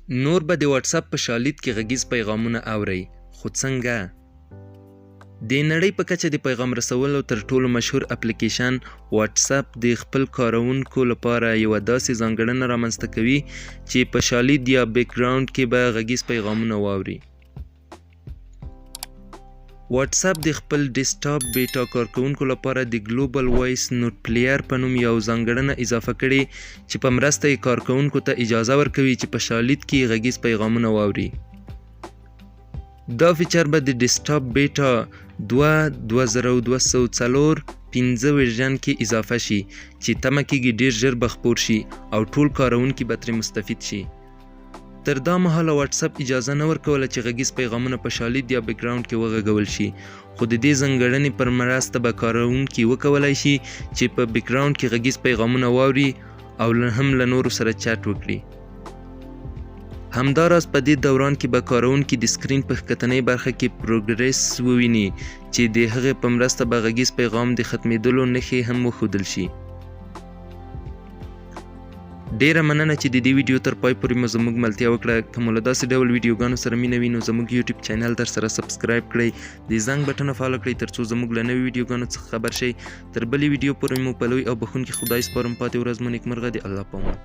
نور به د واتس اپ په شالید کې غږیز پیغامونه اورئ، خو څنګه؟ د نړۍ په کچه د پیغام رسولو تر ټولو مشهور اپلیکیشن واتس اپ د خپل کاروونکو لپاره یوه داسې ځانګړنه رامنځته کوي چې په شالید یا بیک ګراوند کې به غږیز پیغامونه واوري. واتس اپ د خپل ډیسکټاپ بیټا کارکوونکو لپاره د ګلوبل وایس نوټ پلیر په نوم یو ځانګړنه اضافه کړې چې په مرسته یې کارکوونکو ته اجازه ورکوي چې په شالید کې غږیز پیغامونه واوري. دا فیچر به د ډیسکټاپ بیټا 2204 ورژن کې اضافه شي چې تمه کېږي ډیر ژر به خپور شي او ټول کاروونکي به ترې مستفید شي. تر دا مهاله واتس اپ اجازه نه ورکوله چې غږیز پیغامونه په شالید یا بیک ګراوند کې وغږول شي، خو د دې ځانګړنې پر مرسته به کاروونکي وکولای شي چې په بیک ګراوند کې غږیز پیغامونه واوري او هم له نورو سره چټ وکړي. همداراز په دې دوران کې به کاروونکي د سکرین په ښکتنۍ برخه کې پروګرس وویني چې د هغې په مرسته به غږیز پیغام د ختمېدلو نښې هم وښودل شي. ډیره مننه چې د دې ویډیو تر پای پورې مو زموږ ملتیا وکړه. که مو له داسې ډول ویډیوګانو سره مینه وي نو زموږ یوټیوب چینل در سره سبسکرایب کړئ، د زنګ بټن فالو کړئ ترڅو زموږ له نوي ویډیوګانو څخه خبر شئ. تر بلې ویډیو پورې مو په لوی او بخښونکي خدای سپارم. پاتې ورځ مو نیکمرغه. د الله په امان.